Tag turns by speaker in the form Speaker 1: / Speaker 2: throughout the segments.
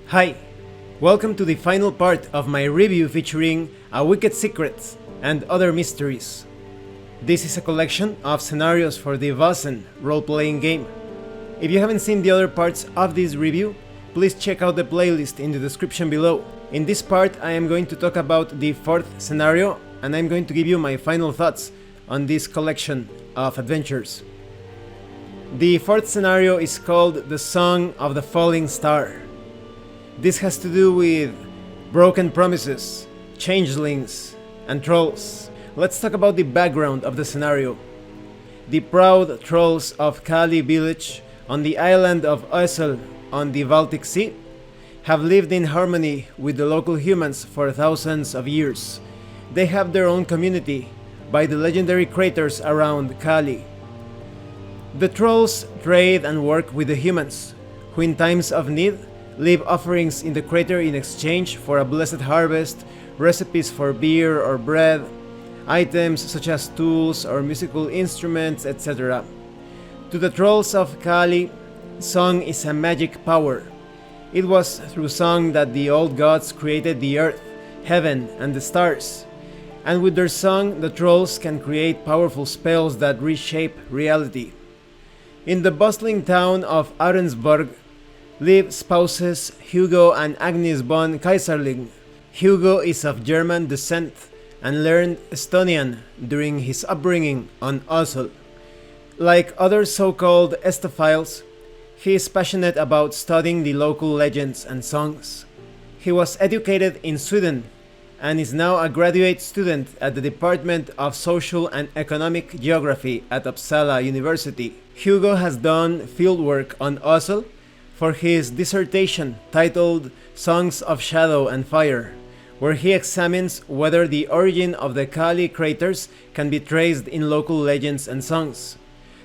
Speaker 1: Hi, welcome to the final part of my review featuring A Wicked Secret and Other Mysteries. This is a collection of scenarios for the Vaesen role-playing game. If you haven't seen the other parts of this review, please check out the playlist in the description below. In this part I am going to talk about the fourth scenario and I'm going to give you my final thoughts on this collection of adventures. The fourth scenario is called The Song of the Falling Star. This has to do with broken promises, changelings, and trolls. Let's talk about the background of the scenario. The proud trolls of Kali village on the island of Vaesen on the Baltic Sea have lived in harmony with the local humans for thousands of years. They have their own community by the legendary craters around Kali. The trolls trade and work with the humans, who in times of need leave offerings in the crater in exchange for a blessed harvest, recipes for beer or bread, items such as tools or musical instruments, etc. To the trolls of Kali, song is a magic power. It was through song that the old gods created the earth, heaven, and the stars. And with their song, the trolls can create powerful spells that reshape reality. In the bustling town of Ahrensburg live spouses Hugo and Agnes von Kaiserling. Hugo is of German descent and learned Estonian during his upbringing on Oslo. Like other so-called Estophiles, he is passionate about studying the local legends and songs. He was educated in Sweden and is now a graduate student at the Department of Social and Economic Geography at Uppsala University. Hugo has done fieldwork on Oslo for his dissertation titled Songs of Shadow and Fire, where he examines whether the origin of the Kali craters can be traced in local legends and songs.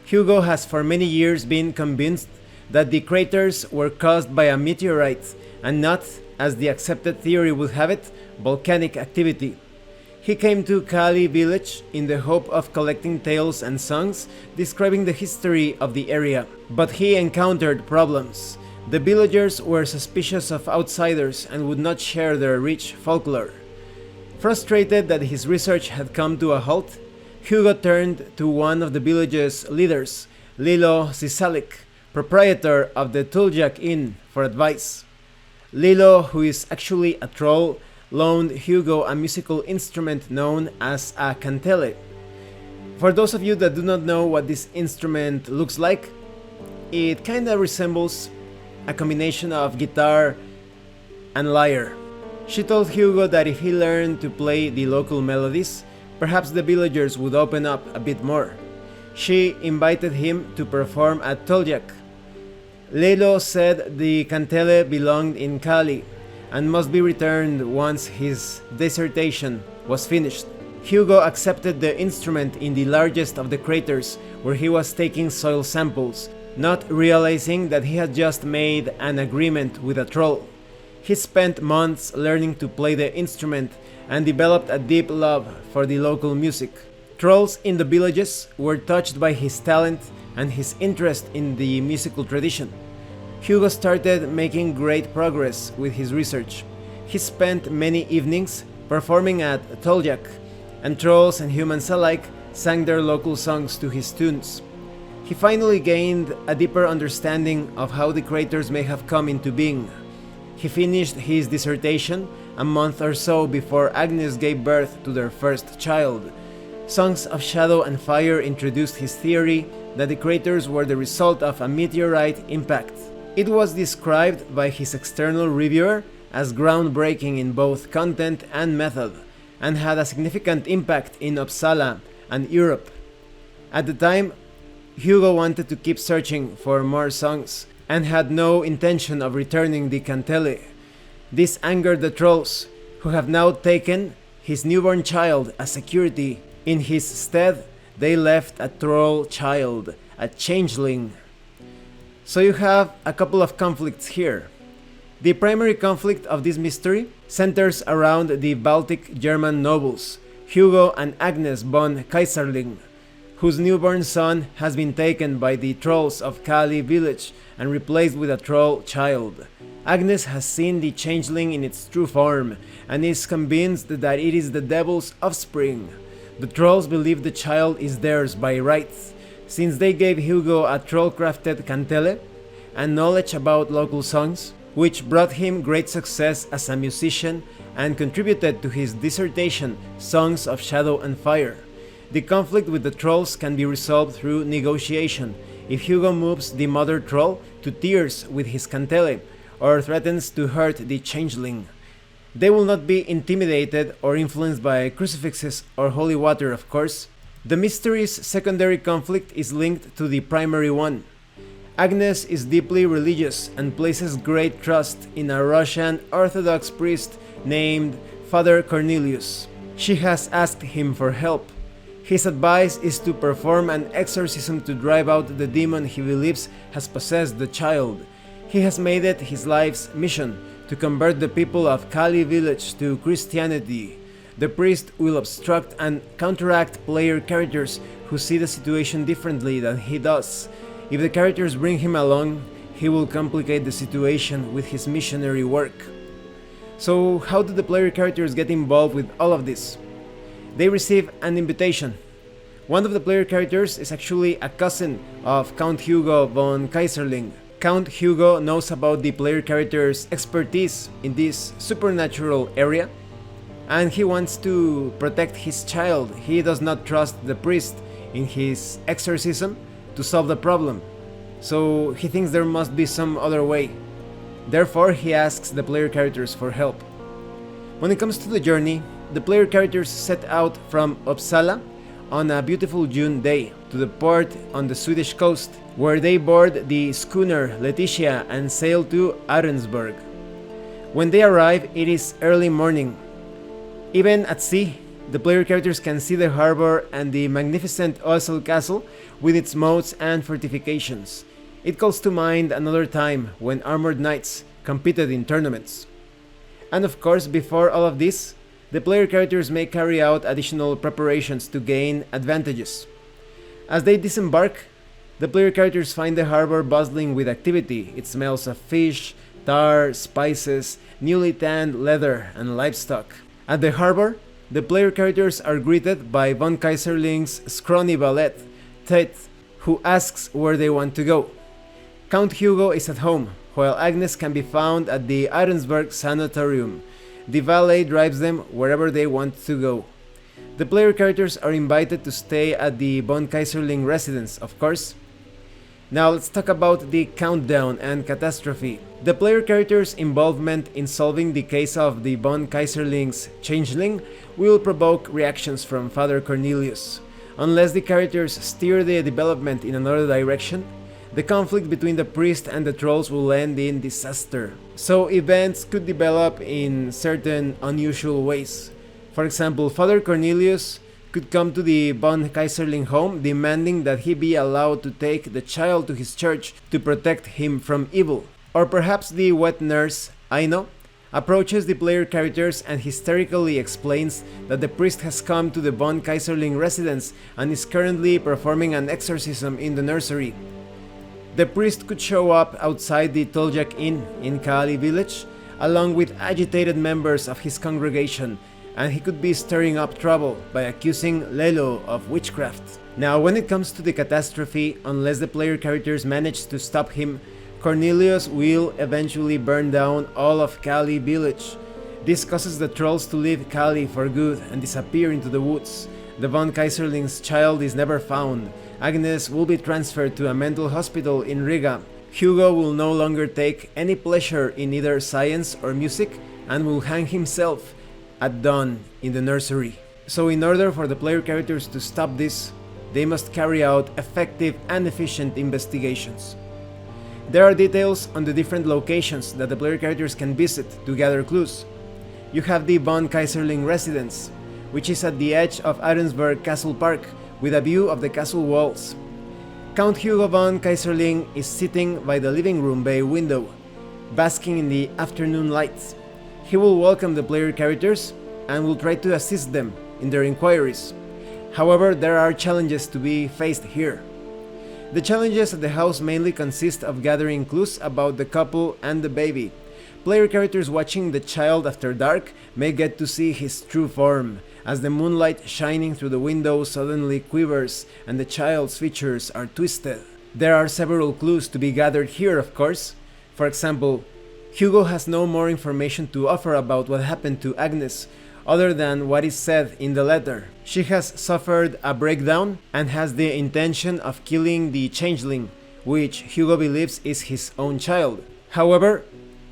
Speaker 1: Hugo has for many years been convinced that the craters were caused by a meteorite and not, as the accepted theory would have it, volcanic activity. He came to Kali village in the hope of collecting tales and songs describing the history of the area, but he encountered problems. The villagers were suspicious of outsiders and would not share their rich folklore. Frustrated that his research had come to a halt, Hugo turned to one of the village's leaders, Lilo Zisalik, proprietor of the Toljak Inn, for advice. Lilo, who is actually a troll, loaned Hugo a musical instrument known as a kantele. For those of you that do not know what this instrument looks like, it kinda resembles a combination of guitar and lyre. She told Hugo that if he learned to play the local melodies, perhaps the villagers would open up a bit more. She invited him to perform at Toljak. Lelo said the kantele belonged in Kali and must be returned once his dissertation was finished. Hugo accepted the instrument in the largest of the craters where he was taking soil samples, not realizing that he had just made an agreement with a troll. He spent months learning to play the instrument and developed a deep love for the local music. Trolls in the villages were touched by his talent and his interest in the musical tradition. Hugo started making great progress with his research. He spent many evenings performing at Toljak, and trolls and humans alike sang their local songs to his tunes. He finally gained a deeper understanding of how the craters may have come into being. He finished his dissertation a month or so before Agnes gave birth to their first child. Songs of Shadow and Fire introduced his theory that the craters were the result of a meteorite impact. It was described by his external reviewer as groundbreaking in both content and method, and had a significant impact in Uppsala and Europe. At the time, Hugo wanted to keep searching for more songs, and had no intention of returning the kantele. This angered the trolls, who have now taken his newborn child as security. In his stead, they left a troll child, a changeling. So you have a couple of conflicts here. The primary conflict of this mystery centers around the Baltic German nobles, Hugo and Agnes von Kaiserling, whose newborn son has been taken by the trolls of Kali village and replaced with a troll child. Agnes has seen the changeling in its true form and is convinced that it is the devil's offspring. The trolls believe the child is theirs by rights, since they gave Hugo a troll-crafted kantele and knowledge about local songs, which brought him great success as a musician and contributed to his dissertation, Songs of Shadow and Fire. The conflict with the trolls can be resolved through negotiation if Hugo moves the mother troll to tears with his kantele or threatens to hurt the changeling. They will not be intimidated or influenced by crucifixes or holy water, of course. The mystery's secondary conflict is linked to the primary one. Agnes is deeply religious and places great trust in a Russian Orthodox priest named Father Cornelius. She has asked him for help. His advice is to perform an exorcism to drive out the demon he believes has possessed the child. He has made it his life's mission to convert the people of Kali village to Christianity. The priest will obstruct and counteract player characters who see the situation differently than he does. If the characters bring him along, he will complicate the situation with his missionary work. So how do the player characters get involved with all of this? They receive an invitation. One of the player characters is actually a cousin of Count Hugo von Kaiserling. Count Hugo knows about the player character's expertise in this supernatural area, and he wants to protect his child. He does not trust the priest in his exorcism to solve the problem, so he thinks there must be some other way. Therefore, he asks the player characters for help. When it comes to the journey, the player characters set out from Uppsala on a beautiful June day to the port on the Swedish coast, where they board the schooner Letitia and sail to Arensburg. When they arrive, it is early morning. Even at sea, the player characters can see the harbor and the magnificent Oesel castle with its moats and fortifications. It calls to mind another time when armored knights competed in tournaments. And of course, before all of this, the player characters may carry out additional preparations to gain advantages. As they disembark, the player characters find the harbor bustling with activity. It smells of fish, tar, spices, newly tanned leather, and livestock. At the harbor, the player characters are greeted by von Kaiserling's scrawny valet, Ted, who asks where they want to go. Count Hugo is at home, while Agnes can be found at the Arensburg Sanatorium. The valet drives them wherever they want to go. The player characters are invited to stay at the von Kaiserling residence, of course. Now let's talk about the countdown and catastrophe. The player character's involvement in solving the case of the von Kaiserling's changeling will provoke reactions from Father Cornelius. Unless the characters steer the development in another direction, the conflict between the priest and the trolls will end in disaster. So events could develop in certain unusual ways. For example, Father Cornelius could come to the von Kaiserling home demanding that he be allowed to take the child to his church to protect him from evil. Or perhaps the wet nurse, Aino, approaches the player characters and hysterically explains that the priest has come to the von Kaiserling residence and is currently performing an exorcism in the nursery. The priest could show up outside the Toljak Inn in Kali village, along with agitated members of his congregation, and he could be stirring up trouble by accusing Lelo of witchcraft. Now, when it comes to the catastrophe, unless the player characters manage to stop him, Cornelius will eventually burn down all of Kali village. This causes the trolls to leave Kali for good and disappear into the woods. The von Kaiserling's child is never found. Agnes will be transferred to a mental hospital in Riga. Hugo will no longer take any pleasure in either science or music and will hang himself at dawn in the nursery. So in order for the player characters to stop this, they must carry out effective and efficient investigations. There are details on the different locations that the player characters can visit to gather clues. You have the von Kaiserling residence, which is at the edge of Arensburg Castle Park, with a view of the castle walls. Count Hugo von Kaiserling is sitting by the living room bay window, basking in the afternoon lights. He will welcome the player characters and will try to assist them in their inquiries. However, there are challenges to be faced here. The challenges at the house mainly consist of gathering clues about the couple and the baby, player characters watching the child after dark may get to see his true form, as the moonlight shining through the window suddenly quivers and the child's features are twisted. There are several clues to be gathered here, of course. For example, Hugo has no more information to offer about what happened to Agnes, other than what is said in the letter. She has suffered a breakdown and has the intention of killing the changeling, which Hugo believes is his own child. However,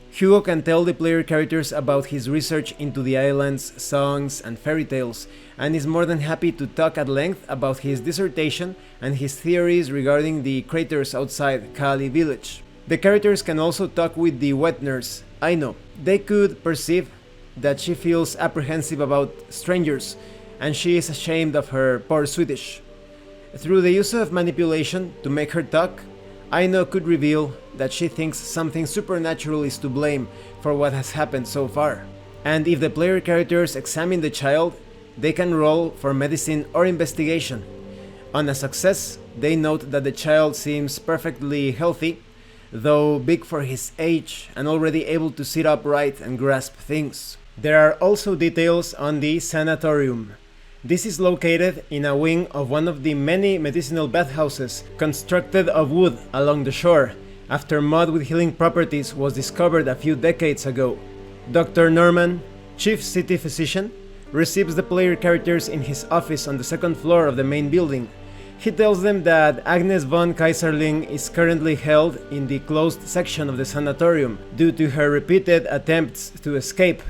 Speaker 1: Hugo can tell the player characters about his research into the island's songs and fairy tales, and is more than happy to talk at length about his dissertation and his theories regarding the craters outside Kali village. The characters can also talk with the wet nurse, Aino. They could perceive that she feels apprehensive about strangers, and she is ashamed of her poor Swedish. Through the use of manipulation to make her talk, Aino could reveal that she thinks something supernatural is to blame for what has happened so far. And if the player characters examine the child, they can roll for medicine or investigation. On a success, they note that the child seems perfectly healthy, though big for his age and already able to sit upright and grasp things. There are also details on the Sanatorium. This is located in a wing of one of the many medicinal bathhouses constructed of wood along the shore, after mud with healing properties was discovered a few decades ago. Dr. Norman, chief city physician, receives the player characters in his office on the second floor of the main building. He tells them that Agnes von Kaiserling is currently held in the closed section of the sanatorium due to her repeated attempts to escape.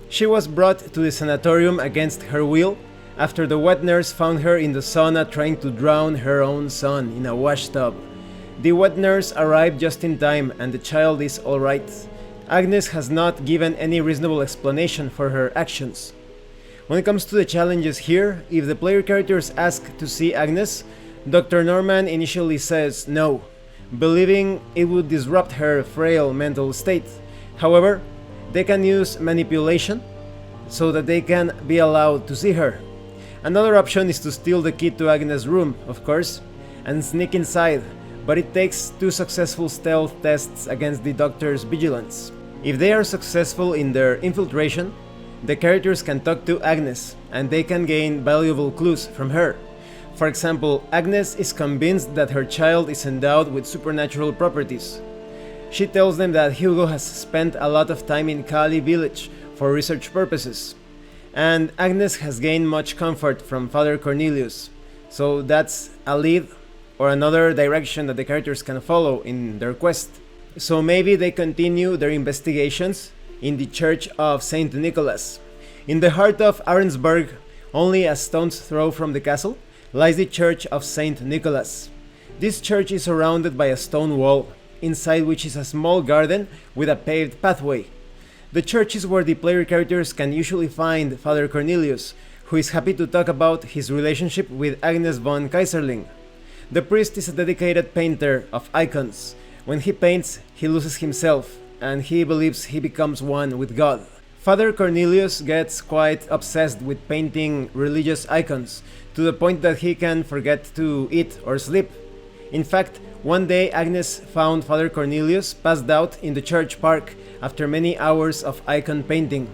Speaker 1: She was brought to the sanatorium against her will after the wet nurse found her in the sauna trying to drown her own son in a washtub. The wet nurse arrived just in time and the child is alright. Agnes has not given any reasonable explanation for her actions. When it comes to the challenges here, if the player characters ask to see Agnes, Dr. Norman initially says no, believing it would disrupt her frail mental state. However, they can use manipulation so that they can be allowed to see her. Another option is to steal the key to Agnes' room, of course, and sneak inside, but it takes 2 successful stealth tests against the doctor's vigilance. If they are successful in their infiltration, the characters can talk to Agnes, and they can gain valuable clues from her. For example, Agnes is convinced that her child is endowed with supernatural properties. She tells them that Hugo has spent a lot of time in Kali village for research purposes, and Agnes has gained much comfort from Father Cornelius, so that's a lead or another direction that the characters can follow in their quest. So maybe they continue their investigations in the Church of Saint Nicholas. In the heart of Arensburg, only a stone's throw from the castle, lies the Church of Saint Nicholas. This church is surrounded by a stone wall, inside which is a small garden with a paved pathway. The church is where the player characters can usually find Father Cornelius, who is happy to talk about his relationship with Agnes von Kaiserling. The priest is a dedicated painter of icons. When he paints, he loses himself, and he believes he becomes one with God. Father Cornelius gets quite obsessed with painting religious icons, to the point that he can forget to eat or sleep. In fact, one day Agnes found Father Cornelius passed out in the church park after many hours of icon painting.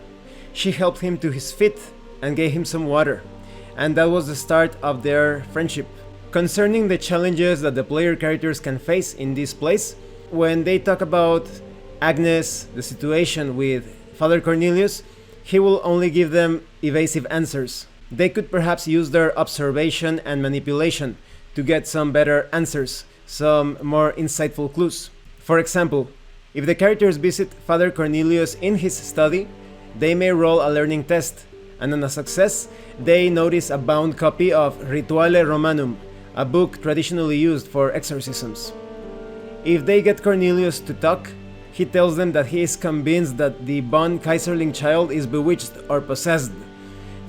Speaker 1: She helped him to his feet and gave him some water, and that was the start of their friendship. Concerning the challenges that the player characters can face in this place, when they talk about Agnes, the situation with Father Cornelius, he will only give them evasive answers. They could perhaps use their observation and manipulation to get some better answers, some more insightful clues. For example, if the characters visit Father Cornelius in his study, they may roll a learning test, and on a success, they notice a bound copy of Rituale Romanum, a book traditionally used for exorcisms. If they get Cornelius to talk, he tells them that he is convinced that the von Kaiserling child is bewitched or possessed.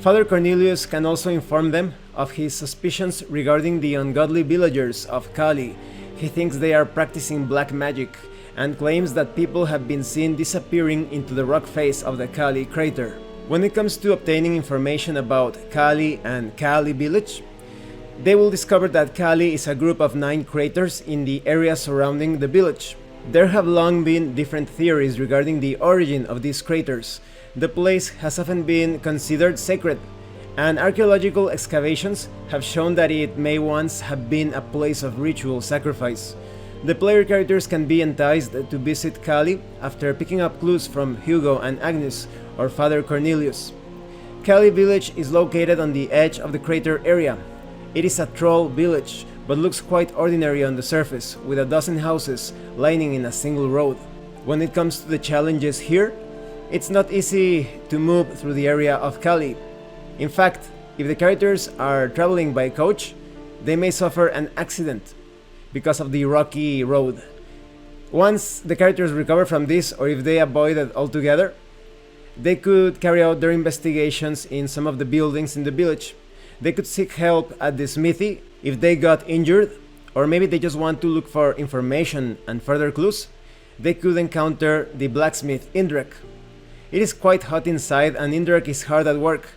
Speaker 1: Father Cornelius can also inform them of his suspicions regarding the ungodly villagers of Kali. He thinks they are practicing black magic, and claims that people have been seen disappearing into the rock face of the Kali crater. When it comes to obtaining information about Kali and Kali village, they will discover that Kali is a group of 9 craters in the area surrounding the village. There have long been different theories regarding the origin of these craters. The place has often been considered sacred, and archaeological excavations have shown that it may once have been a place of ritual sacrifice. The player characters can be enticed to visit Kali after picking up clues from Hugo and Agnes or Father Cornelius. Kali village is located on the edge of the crater area. It is a troll village, but looks quite ordinary on the surface, with a dozen houses lining in a single road. When it comes to the challenges here, it's not easy to move through the area of Kali. In fact, if the characters are traveling by coach, they may suffer an accident because of the rocky road. Once the characters recover from this, or if they avoid it altogether, they could carry out their investigations in some of the buildings in the village. They could seek help at the smithy if they got injured, or maybe they just want to look for information and further clues. They could encounter the blacksmith Indrek. It is quite hot inside and Indrek is hard at work,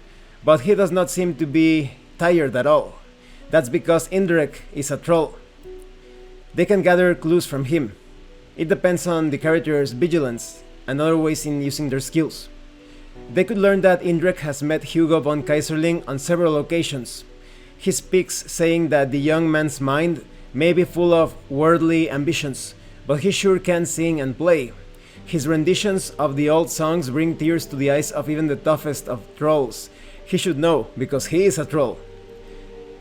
Speaker 1: but he does not seem to be tired at all. That's because Indrek is a troll. They can gather clues from him. It depends on the character's vigilance and other ways in using their skills. They could learn that Indrek has met Hugo von Kaiserling on several occasions. He speaks saying that the young man's mind may be full of worldly ambitions, but he sure can sing and play. His renditions of the old songs bring tears to the eyes of even the toughest of trolls. He should know, because he is a troll.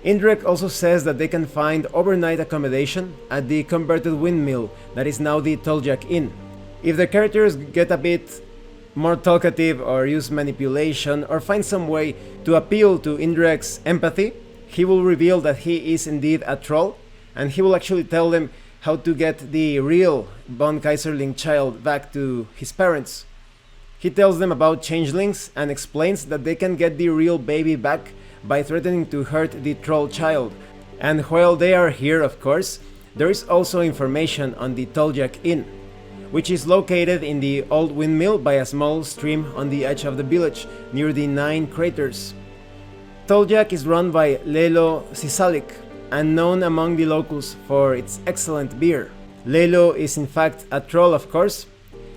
Speaker 1: Indrek also says that they can find overnight accommodation at the converted windmill that is now the Toljak Inn. If the characters get a bit more talkative or use manipulation or find some way to appeal to Indrek's empathy, he will reveal that he is indeed a troll, and he will actually tell them how to get the real von Kaiserling child back to his parents. He tells them about changelings and explains that they can get the real baby back by threatening to hurt the troll child. And while they are here, of course, there is also information on the Toljak Inn, which is located in the old windmill by a small stream on the edge of the village, near the 9 craters. Toljak is run by Lelo Sisalik, and known among the locals for its excellent beer. Lelo is in fact a troll, of course,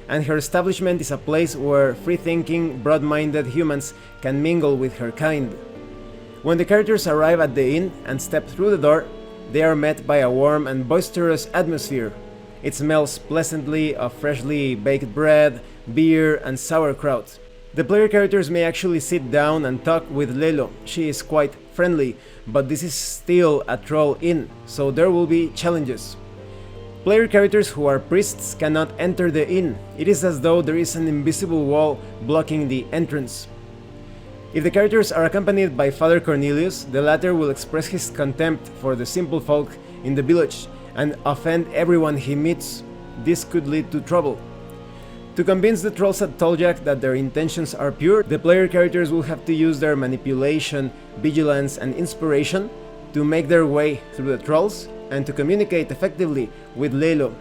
Speaker 1: and her establishment is a place where free-thinking, broad-minded humans can mingle with her kind. When the characters arrive at the inn and step through the door, they are met by a warm and boisterous atmosphere. It smells pleasantly of freshly baked bread, beer, and sauerkraut. The player characters may actually sit down and talk with Lelo. She is quite friendly, but this is still a troll inn, so there will be challenges. Player characters who are priests cannot enter the inn. It is as though there is an invisible wall blocking the entrance. If the characters are accompanied by Father Cornelius, the latter will express his contempt for the simple folk in the village and offend everyone he meets. This could lead to trouble. To convince the trolls at Toljak that their intentions are pure, the player characters will have to use their manipulation, vigilance, and inspiration to make their way through the trolls and to communicate effectively with Lelo.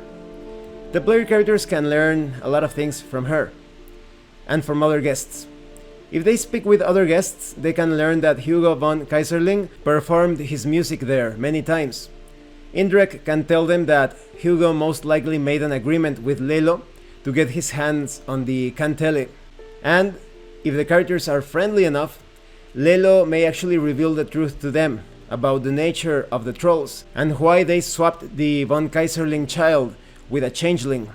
Speaker 1: The player characters can learn a lot of things from her and from other guests. If they speak with other guests, they can learn that Hugo von Kaiserling performed his music there many times. Indrek can tell them that Hugo most likely made an agreement with Lelo to get his hands on the kantele. And if the characters are friendly enough, Lelo may actually reveal the truth to them about the nature of the trolls and why they swapped the von Kaiserling child with a changeling.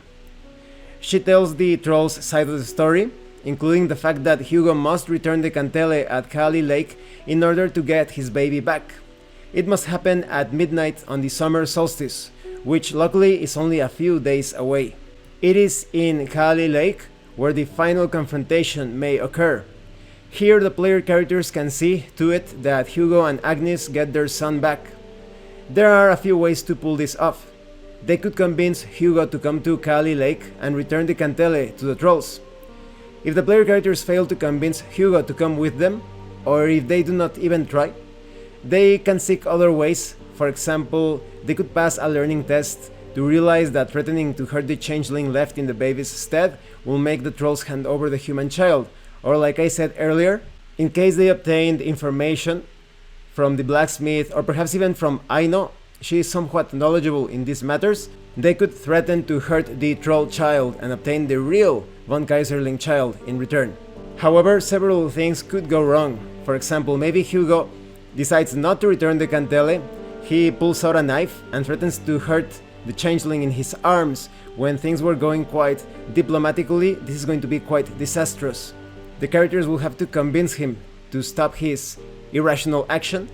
Speaker 1: She tells the trolls' side of the story, including the fact that Hugo must return the kantele at Kali Lake in order to get his baby back. It must happen at midnight on the summer solstice, which luckily is only a few days away. It is in Kali Lake where the final confrontation may occur. Here the player characters can see to it that Hugo and Agnes get their son back. There are a few ways to pull this off. They could convince Hugo to come to Kali Lake and return the kantele to the trolls. If the player characters fail to convince Hugo to come with them, or if they do not even try, they can seek other ways. For example, they could pass a learning test to realize that threatening to hurt the changeling left in the baby's stead will make the trolls hand over the human child. Or like I said earlier, in case they obtained information from the blacksmith or perhaps even from Aino, she is somewhat knowledgeable in these matters, they could threaten to hurt the troll child and obtain the real von Kaiserling child in return. However, several things could go wrong. For example, maybe Hugo decides not to return the Cantele, he pulls out a knife and threatens to hurt the changeling in his arms when things were going quite diplomatically. This is going to be quite disastrous. The characters will have to convince him to stop his irrational action,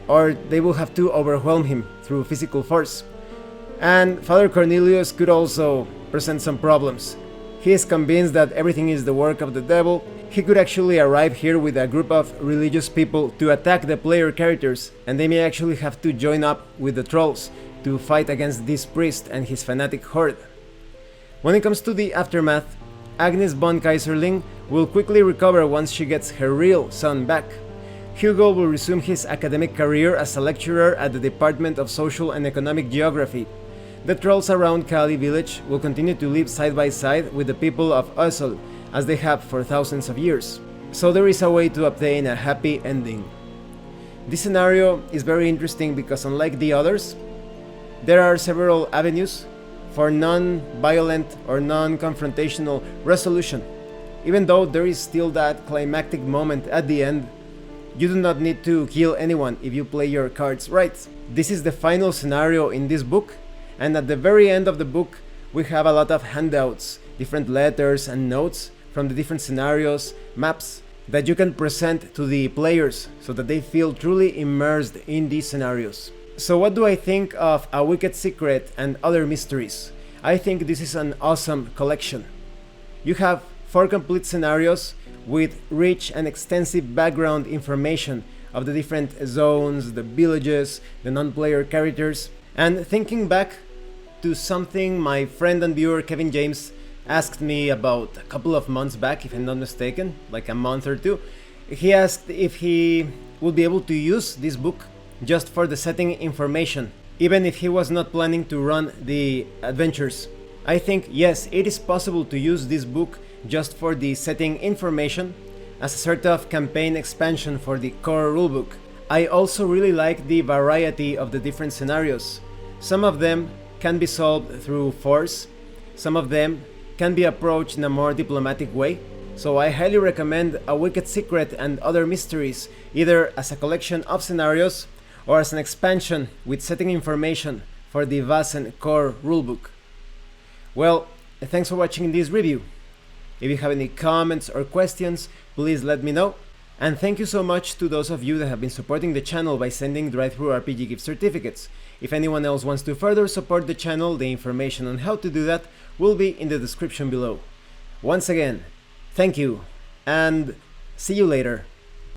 Speaker 1: or they will have to overwhelm him through physical force. And Father Cornelius could also present some problems. He is convinced that everything is the work of the devil. He could actually arrive here with a group of religious people to attack the player characters, and they may actually have to join up with the trolls to fight against this priest and his fanatic horde. When it comes to the aftermath, Agnes von Kaiserling will quickly recover once she gets her real son back. Hugo will resume his academic career as a lecturer at the Department of Social and Economic Geography. The trolls around Kali village will continue to live side by side with the people of Usul, as they have for thousands of years. So there is a way to obtain a happy ending. This scenario is very interesting because unlike the others, there are several avenues for non-violent or non-confrontational resolution. Even though there is still that climactic moment at the end, you do not need to kill anyone if you play your cards right. This is the final scenario in this book, and at the very end of the book we have a lot of handouts, different letters and notes from the different scenarios, maps that you can present to the players so that they feel truly immersed in these scenarios. So what do I think of A Wicked Secret and Other Mysteries? I think this is an awesome collection. You have 4 complete scenarios with rich and extensive background information of the different zones, the villages, the non-player characters. And thinking back to something my friend and viewer Kevin James asked me about a couple of months back, if I'm not mistaken, like a month or two. He asked if he would be able to use this book just for the setting information, even if he was not planning to run the adventures. I think yes, it is possible to use this book just for the setting information as a sort of campaign expansion for the core rulebook. I also really like the variety of the different scenarios. Some of them can be solved through force, some of them can be approached in a more diplomatic way, so I highly recommend A Wicked Secret and Other Mysteries, either as a collection of scenarios or as an expansion with setting information for the Vaesen core rulebook. Well, thanks for watching this review. If you have any comments or questions, please let me know. And thank you so much to those of you that have been supporting the channel by sending Drive-Thru RPG gift certificates. If anyone else wants to further support the channel, the information on how to do that will be in the description below. Once again, thank you, and see you later.